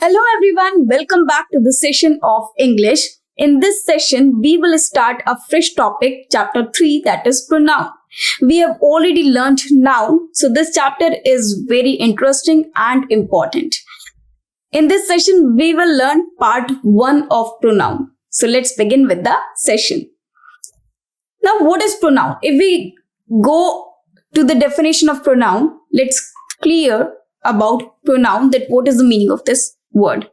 Hello everyone, welcome back to the session of English. In this session, we will start a fresh topic, chapter 3, that is pronoun. We have already learned noun, so this chapter is very interesting and important. In this session, we will learn part 1 of pronoun. So let's begin with the session. Now, what is pronoun? If we go to the definition of pronoun, let's clear about pronoun, that what is the meaning of this word.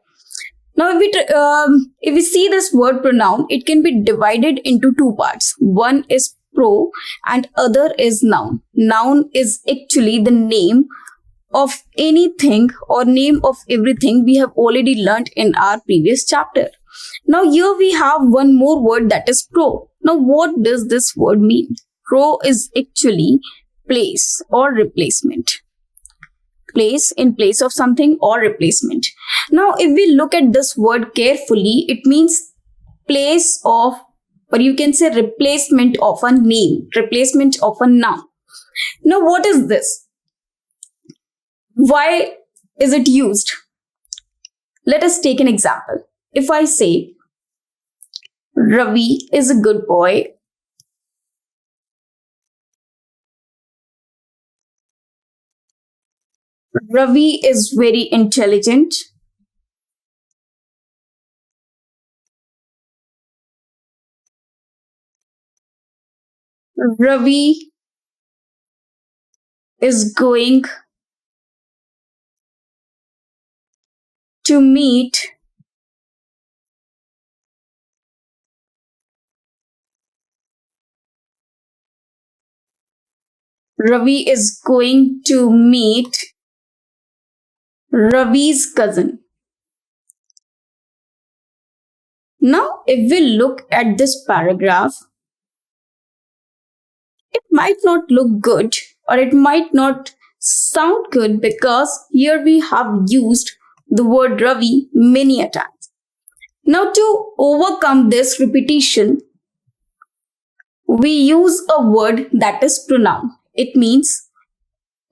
Now, if we see this word pronoun, it can be divided into two parts. One is pro and other is noun. Noun is actually the name of anything or name of everything we have already learned in our previous chapter. Now, here we have one more word, that is pro. Now, what does this word mean? Pro is actually place or replacement. Place, in place of something, or replacement. Now, if we look at this word carefully, it means place of, or you can say replacement of a name, replacement of a noun. Now, what is this? Why is it used? Let us take an example. If I say, Ravi is a good boy, Ravi is very intelligent, Ravi is going to meet Ravi is going to meet Ravi's cousin. Now, if we look at this paragraph, it might not look good or it might not sound good because here we have used the word Ravi many a times. Now, to overcome this repetition, we use a word that is pronoun. It means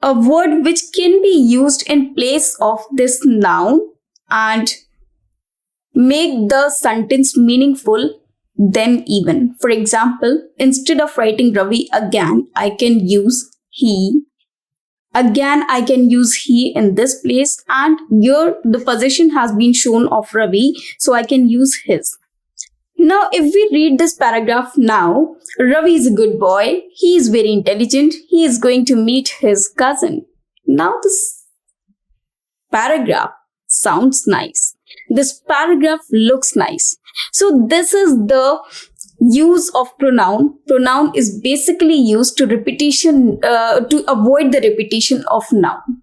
a word which can be used in place of this noun and make the sentence meaningful then even. For example, instead of writing Ravi again, I can use he. Again, I can use he in this place, and here the position has been shown of Ravi, so I can use his. Now, if we read this paragraph now, Ravi is a good boy, he is very intelligent, he is going to meet his cousin. Now, this paragraph sounds nice. This paragraph looks nice. So, this is the use of pronoun. Pronoun is basically used to to avoid the repetition of noun.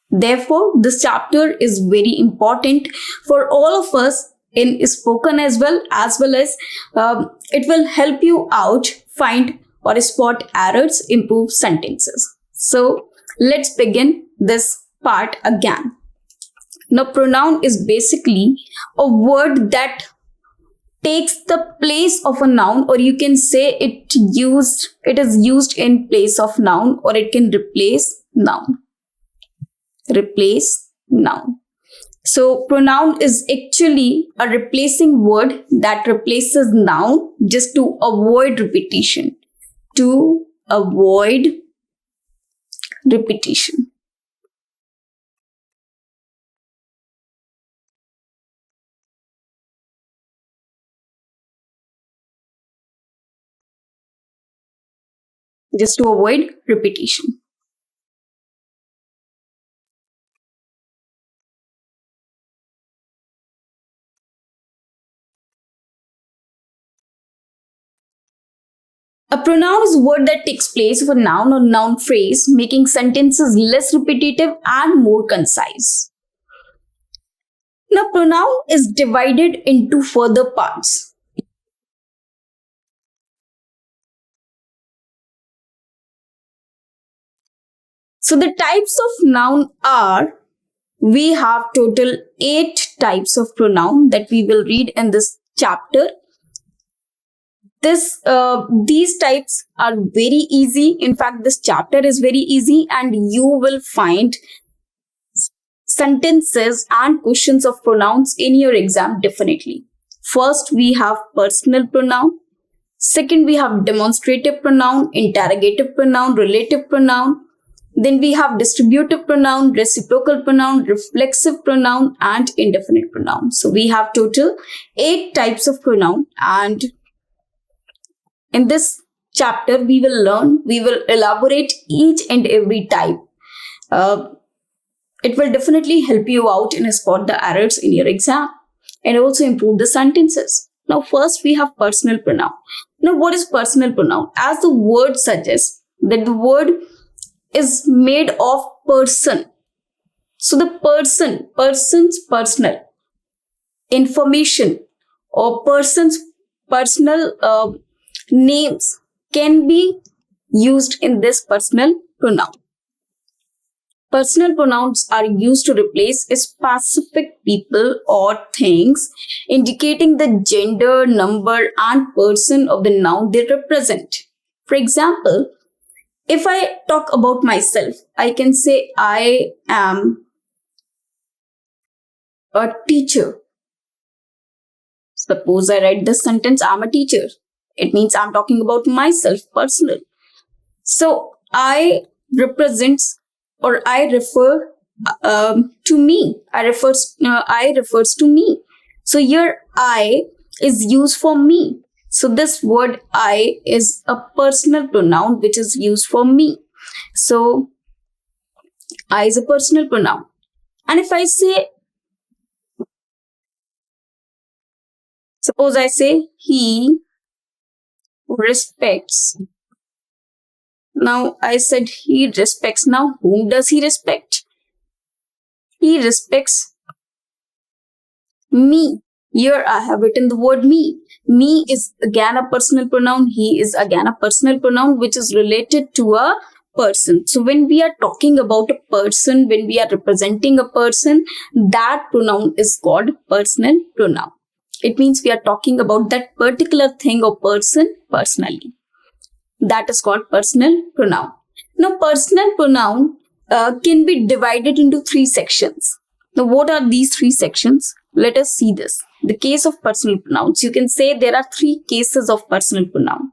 Therefore, this chapter is very important for all of us in spoken as well as it will help you out find or spot errors, improve sentences. So let's begin this part again. Now, pronoun is basically a word that takes the place of a noun, or you can say it is used in place of noun, or it can replace noun. Replace noun. So, pronoun is actually a replacing word that replaces noun just to avoid repetition. To avoid repetition. Just to avoid repetition. A pronoun is a word that takes place of a noun or noun phrase, making sentences less repetitive and more concise. Now, pronoun is divided into further parts. So, the types of noun are, we have total 8 types of pronoun that we will read in this chapter. These types are very easy. In fact, this chapter is very easy and you will find sentences and questions of pronouns in your exam definitely. First, we have personal pronoun. Second, we have demonstrative pronoun, interrogative pronoun, relative pronoun. Then we have distributive pronoun, reciprocal pronoun, reflexive pronoun, and indefinite pronoun. So we have total 8 types of pronoun, and in this chapter we will elaborate each and every type. It will definitely help you out and spot the errors in your exam and also improve the sentences. Now first we have personal pronoun. Now what is personal pronoun? As the word suggests that the word is made of person. So the person's personal information or person's personal names can be used in this personal pronoun. Personal pronouns are used to replace specific people or things, indicating the gender, number, and person of the noun they represent. For example, if I talk about myself, I can say I am a teacher. Suppose I write this sentence, I'm a teacher. It means I'm talking about myself, personal. So I represents or I refer to me. I refers to me. So here I is used for me. So this word I is a personal pronoun which is used for me. So I is a personal pronoun. And if I say, suppose I say he respects. Now I said he respects. Now whom does he respect? He respects me. Here I have written the word me. Me is again a personal pronoun. He is again a personal pronoun which is related to a person. So when we are talking about a person, when we are representing a person, that pronoun is called personal pronoun. It means we are talking about that particular thing or person personally. That is called personal pronoun. Now, personal pronoun can be divided into 3 sections. Now, what are these 3 sections? Let us see this. The case of personal pronouns. You can say there are 3 cases of personal pronoun.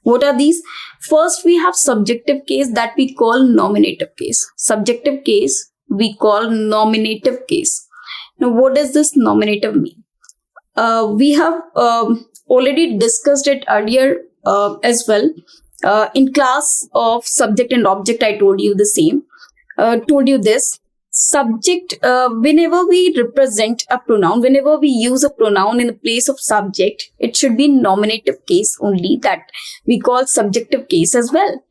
What are these? First, we have subjective case that we call nominative case. Subjective case we call nominative case. Now, what does this nominative mean? We have already discussed it earlier as well. In class of subject and object, I told you the same. Told you this. Subject, whenever we represent a pronoun, whenever we use a pronoun in the place of subject, it should be nominative case only, that we call subjective case as well.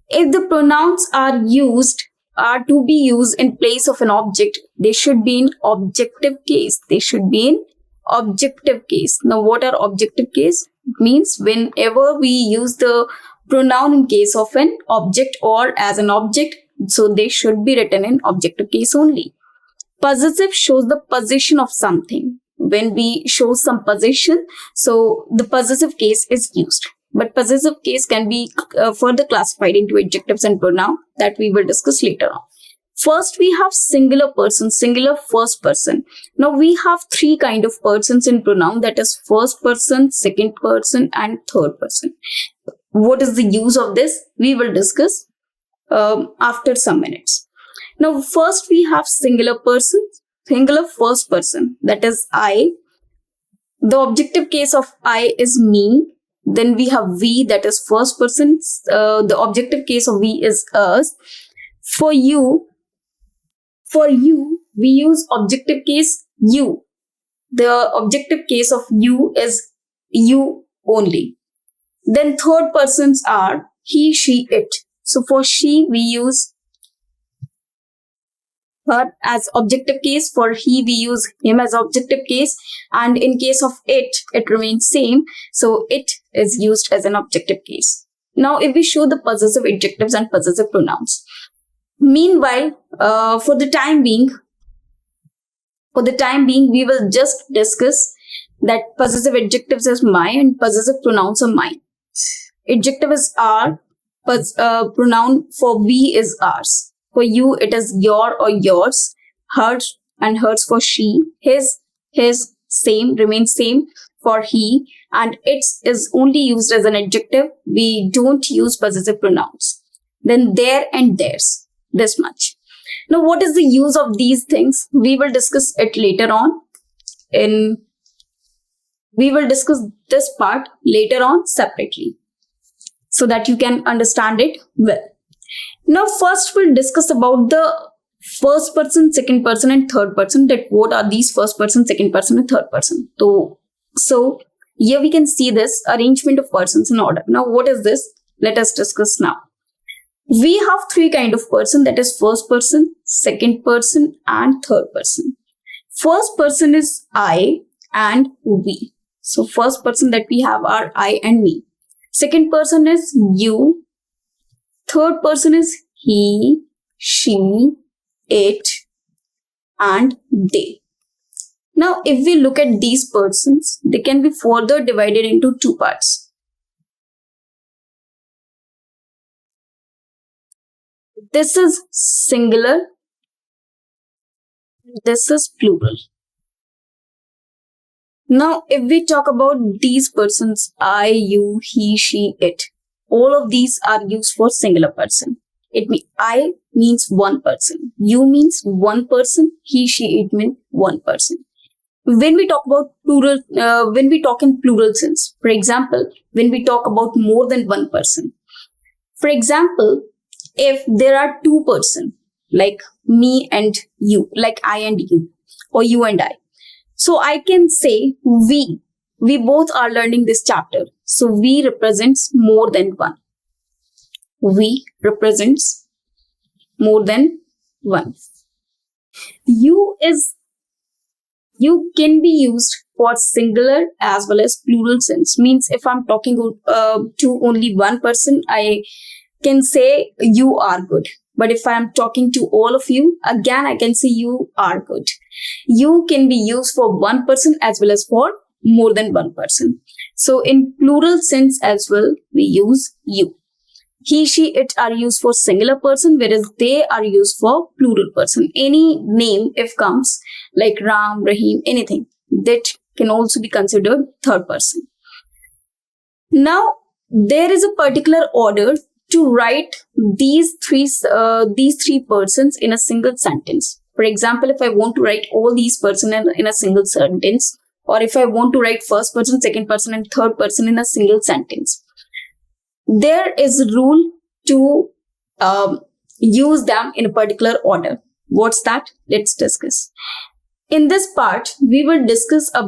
If the pronouns are to be used in place of an object, they should be in objective case. They should be in objective case. Now, what are objective case? It means whenever we use the pronoun in case of an object or as an object, so they should be written in objective case only. Possessive shows the position of something. When we show some position, so the possessive case is used. But possessive case can be further classified into adjectives and pronoun that we will discuss later on. First, we have singular person, singular first person. Now, we have 3 kind of persons in pronoun, that is first person, second person, and third person. What is the use of this? We will discuss after some minutes. Now, first we have singular person, singular first person, that is I. The objective case of I is me. Then we have we, that is first person. The objective case of we is us. For you, we use objective case you. The objective case of you is you only. Then third persons are he, she, it. So for she, we use her as objective case. For he, we use him as objective case. And in case of it, it remains same. So it is used as an objective case. Now, if we show the possessive adjectives and possessive pronouns. Meanwhile, for the time being, we will just discuss that possessive adjectives is mine and possessive pronouns are mine. Adjective is our, pronoun for we is ours. For you, it is your or yours. Hers and hers for she, his, same, remains same for he, and its is only used as an adjective. We don't use possessive pronouns. Then their and theirs, this much. Now, what is the use of these things? We will discuss it later on. We will discuss this part later on separately so that you can understand it well. Now, first we'll discuss about the first person, second person, and third person. That what are these first person, second person, and third person? So here we can see this arrangement of persons in order. Now, what is this? Let us discuss now. We have three kind of person, that is first person, second person, and third person. First person is I and we. So first person that we have are I and me. Second person is you. Third person is he, she, it, and they. Now, if we look at these persons, they can be further divided into two parts. This is singular. This is plural. Now, if we talk about these persons, I, you, he, she, it, all of these are used for singular person. I means one person. You means one person. He, she, it means one person. When we talk about plural, when we talk in plural sense, for example, when we talk about more than one person, for example, if there are two persons, like me and you, like I and you, or you and I, so I can say we both are learning this chapter. So we represents more than one. We represents more than one. You can be used for singular as well as plural sense. Means if I'm talking to only one person, I can say you are good. But if I'm talking to all of you, again I can say you are good. You can be used for one person as well as for more than one person. So in plural sense as well, we use you. He, she, it are used for singular person, whereas they are used for plural person. Any name if comes like Ram, Rahim, anything, that can also be considered third person. Now, there is a particular order to write these three persons in a single sentence. For example, if I want to write all these persons in a single sentence, or if I want to write first person, second person, and third person in a single sentence, there is a rule to use them in a particular order. What's that? Let's discuss. In this part, we will discuss the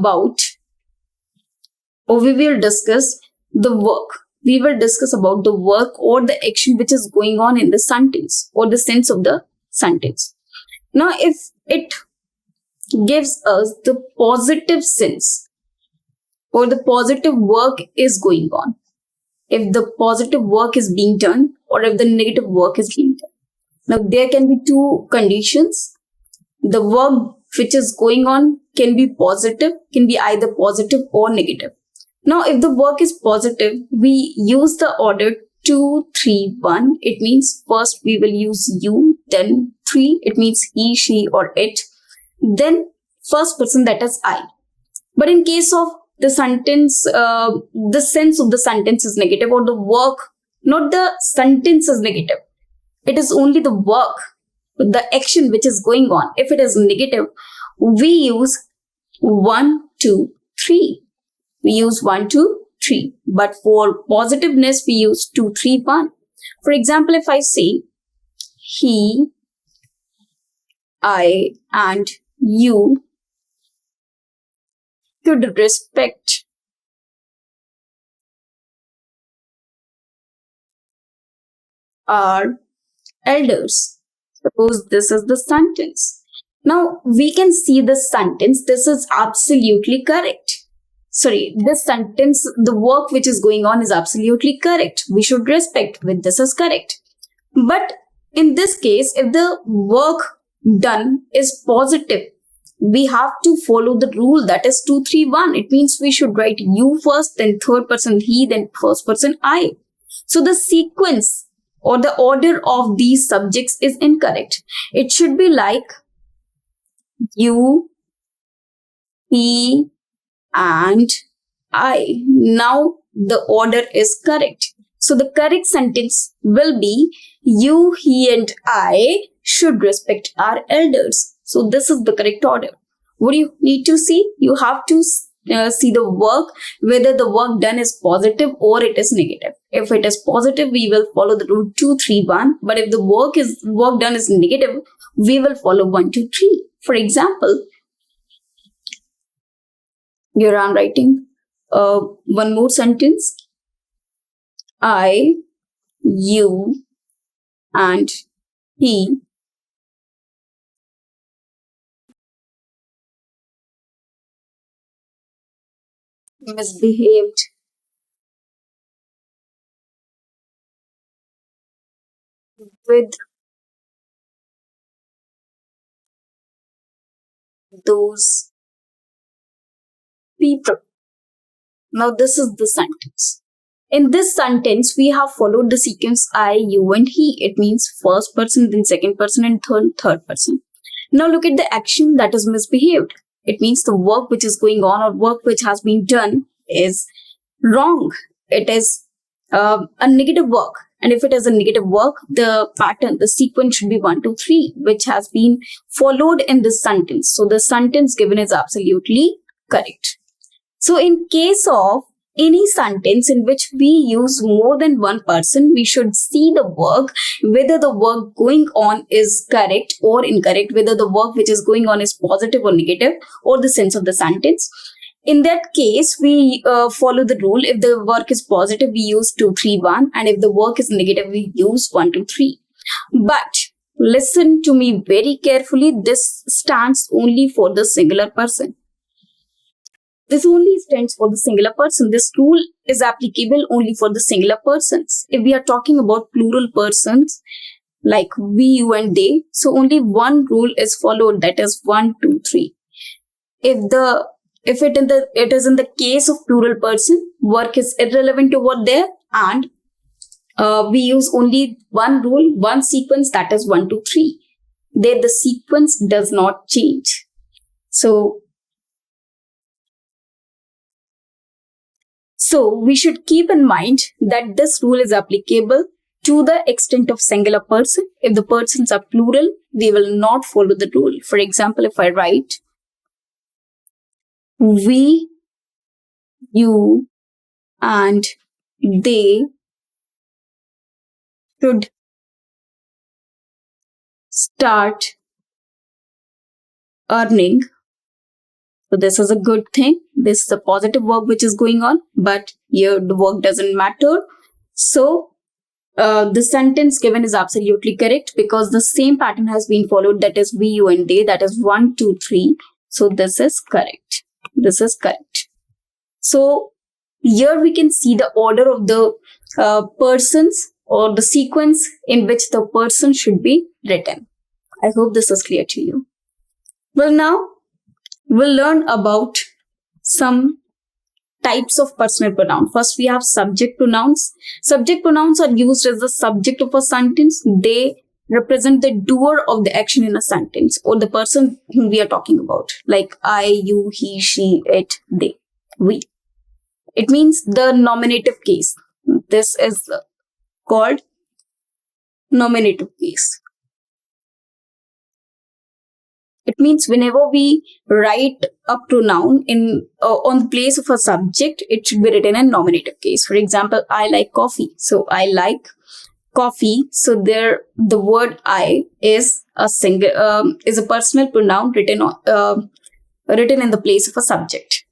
work. We will discuss about the work or the action which is going on in the sentence or the sense of the sentence. Now, if it gives us the positive sense or the positive work is going on, if the positive work is being done or if the negative work is being done. Now, there can be two conditions. The work which is going on can be positive, can be either positive or negative. Now, if the work is positive, we use the order 2, 3, 1. It means first we will use you, then 3. It means he, she, or it. Then first person, that is I. But in case of the sentence, the sense of the sentence is negative, or the work, not the sentence is negative. It is only the work, the action which is going on. If it is negative, we use 1, 2, 3. We use 1, 2, 3. But for positiveness, we use 2, 3, 1. For example, if I say he, I, and you should respect our elders. Suppose this is the sentence. Now, we can see the sentence. This is absolutely correct. Sorry, this sentence, the work which is going on is absolutely correct. We should respect when this is correct. But in this case, if the work done is positive, we have to follow the rule, that is 2, 3, 1. It means we should write you first, then third person he, then first person I. So the sequence or the order of these subjects is incorrect. It should be like you, he, and I. Now the order is correct. So the correct sentence will be you, he, and I should respect our elders. So this is the correct order. What do you need to see? You have to see the work, whether the work done is positive or it is negative. If it is positive, we will follow the rule 2, 3, 1. But if the work done is negative, we will follow 1, 2, 3. For example, here I'm writing one more sentence. I, you, and he misbehaved with those people. Now this is the sentence. In this sentence, we have followed the sequence I, you, and he. It means first person, then second person, and third person. Now look at the action that is misbehaved. It means the work which is going on or work which has been done is wrong. It is a negative work. And if it is a negative work, the pattern, the sequence should be 1, 2, 3, which has been followed in this sentence. So the sentence given is absolutely correct. So in case of any sentence in which we use more than one person, we should see the work, whether the work going on is correct or incorrect, whether the work which is going on is positive or negative, or the sense of the sentence. In that case, we follow the rule. If the work is positive, we use 2, 3, 1. And if the work is negative, we use 1, 2, 3. But listen to me very carefully. This stands only for the singular person. This only stands for the singular person. This rule is applicable only for the singular persons. If we are talking about plural persons, like we, you, and they, so only one rule is followed, that is 1, 2, 3. If it is in the case of plural person, work is irrelevant over there, and we use only one rule, one sequence, that is 1, 2, 3. There the sequence does not change. So we should keep in mind that this rule is applicable to the extent of singular person. If the persons are plural, we will not follow the rule. For example, if I write we, you, and they should start earning. So this is a good thing. This is a positive work which is going on, but here the work doesn't matter. So the sentence given is absolutely correct because the same pattern has been followed, that is we, you, and they, that is 1, 2, 3. So this is correct. This is correct. So here we can see the order of the persons or the sequence in which the person should be written. I hope this is clear to you. Well, now we'll learn about some types of personal pronoun. First, we have subject pronouns. Subject pronouns are used as the subject of a sentence. They represent the doer of the action in a sentence or the person whom we are talking about, like I, you, he, she, it, they, we. It means the nominative case. This is called nominative case. It means whenever we write a pronoun on the place of a subject, it should be written in nominative case. For example, I like coffee. So I like coffee. So there, the word I is a personal pronoun written in the place of a subject.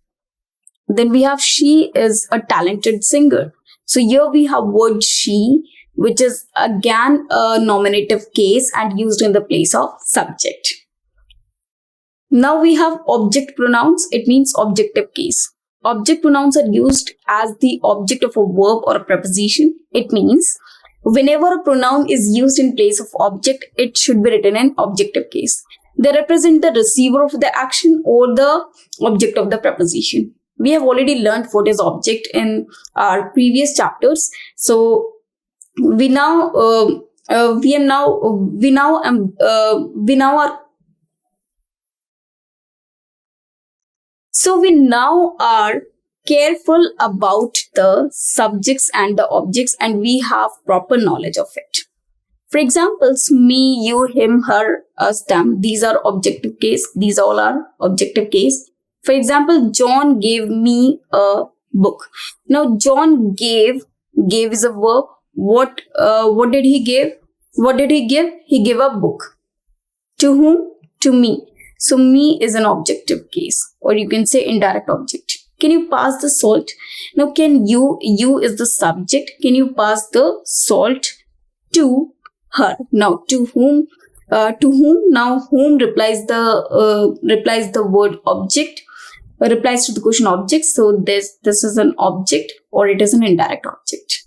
Then we have she is a talented singer. So here we have word she, which is again a nominative case and used in the place of subject. Now we have object pronouns. It means objective case. Object pronouns are used as the object of a verb or a preposition. It means whenever a pronoun is used in place of object, it should be written in objective case. They represent the receiver of the action or the object of the preposition. We have already learned what is object in our previous chapters. So we now are So we now are careful about the subjects and the objects, and we have proper knowledge of it. For examples, me, you, him, her, us, them. These are objective case. These all are objective case. For example, John gave me a book. Now, John gave is a verb. What did he give? What did he give? He gave a book. To whom? To me. So, me is an objective case, or you can say indirect object. Can you pass the salt? Now, can you is the subject. Can you pass the salt to her? Now, to whom? Now, whom replies the word object, replies to the question object. So this is an object, or it is an indirect object.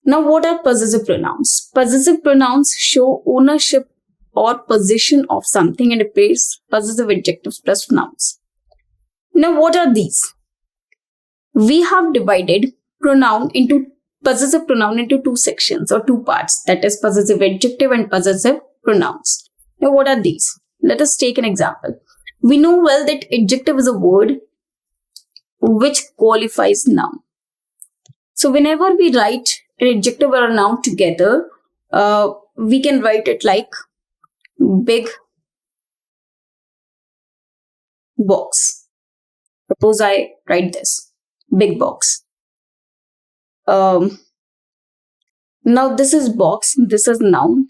Now, what are possessive pronouns? Possessive pronouns show ownership or possession of something and replace possessive adjectives plus nouns. Now, what are these? We have divided possessive pronoun into two sections or two parts, that is possessive adjective and possessive pronouns. Now, what are these? Let us take an example. We know well that adjective is a word which qualifies noun. So whenever we write an adjective or a noun together, we can write it like big box. Suppose I write this, big box. Now this is box, this is noun,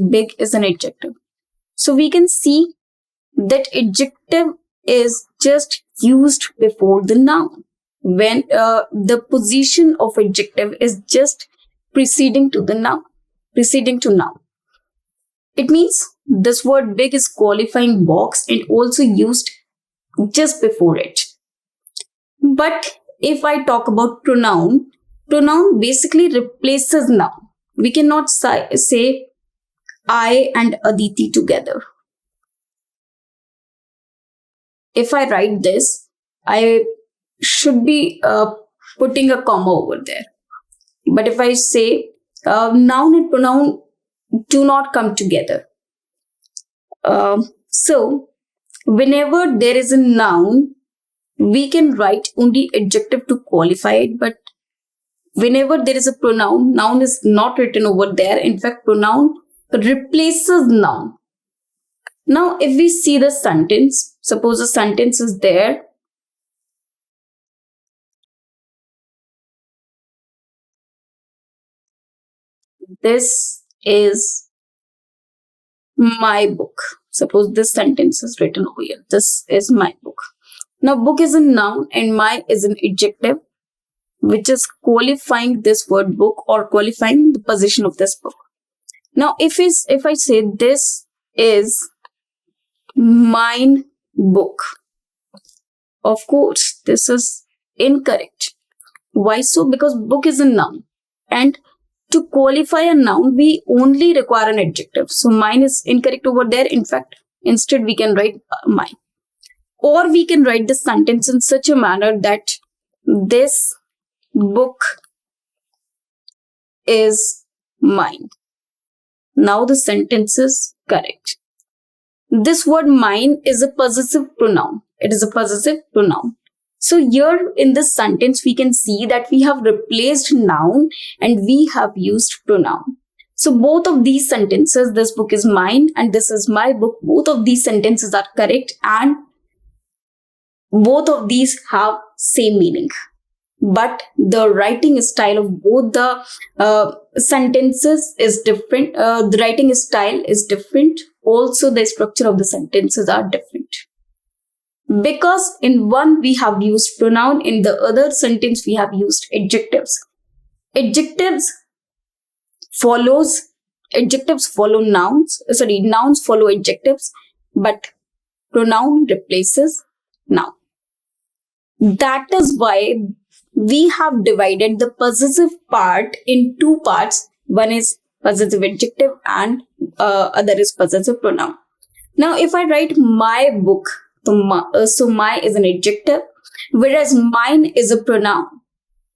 big is an adjective. So we can see that adjective is just used before the noun. When the position of adjective is just preceding to noun. It means this word big is qualifying box and also used just before it. But if I talk about pronoun basically replaces noun. We cannot say I and Aditi together. If I write this, I should be putting a comma over there. But if I say noun and pronoun do not come together. So, whenever there is a noun, we can write only adjective to qualify it. But whenever there is a pronoun, noun is not written over there. In fact, pronoun replaces noun. Now, if we see the sentence, suppose a sentence is there. This is my book. Suppose this sentence is written over here. This is my book. Now, book is a noun and my is an adjective, which is qualifying this word book or qualifying the position of this book. Now, if I say this is mine book, of course, this is incorrect. Why so? Because book is a noun, and to qualify a noun, we only require an adjective. So mine is incorrect over there. In fact, instead we can write mine. Or we can write the sentence in such a manner that this book is mine. Now the sentence is correct. This word mine is a possessive pronoun. It is a possessive pronoun. So here in this sentence, we can see that we have replaced noun and we have used pronoun. So both of these sentences, this book is mine and this is my book, both of these sentences are correct and both of these have same meaning. But the writing style of both the sentences is different. The writing style is different. Also, the structure of the sentences are different. Because in one we have used pronoun, in the other sentence we have used adjectives. Adjectives follow nouns. Nouns follow adjectives, but pronoun replaces noun. That is why we have divided the possessive part in two parts. One is possessive adjective and other is possessive pronoun. Now, if I write my book, so my is an adjective, whereas mine is a pronoun.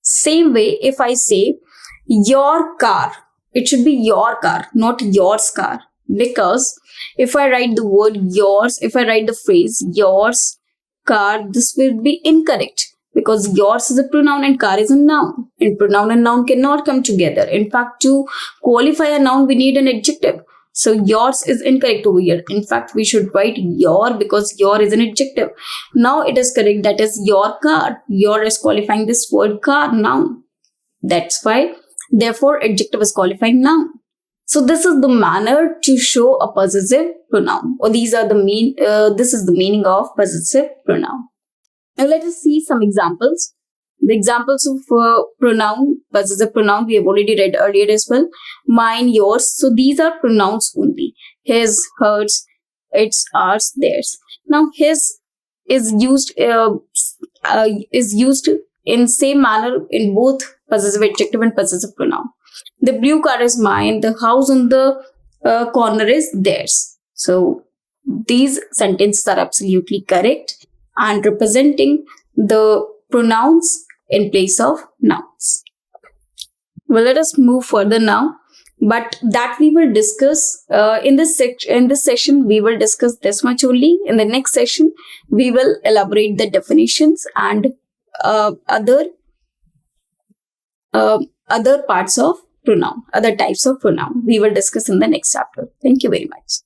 Same way, if I say your car, it should be your car, not yours car. Because if I write the word yours, if I write the phrase yours car, this will be incorrect because yours is a pronoun and car is a noun. And pronoun and noun cannot come together. In fact, to qualify a noun, we need an adjective. So yours is incorrect over here. In fact, we should write your because your is an adjective. Now it is correct, that is your car. Your is qualifying this word car, noun. That's why, therefore, adjective is qualifying noun. So this is the manner to show a possessive pronoun, or these are the this is the meaning of possessive pronoun. Now let us see some examples. The examples of pronoun, possessive pronoun, we have already read earlier as well. Mine, yours. So these are pronouns only. His, hers, its, ours, theirs. Now his is used in same manner in both possessive adjective and possessive pronoun. The blue car is mine. The house on the corner is theirs. So these sentences are absolutely correct and representing the pronouns in place of nouns. Well, let us move further now, but that we will discuss in this session. We will discuss this much only. In the next session, we will elaborate the definitions and other parts of pronoun, other types of pronoun. We will discuss in the next chapter. Thank you very much.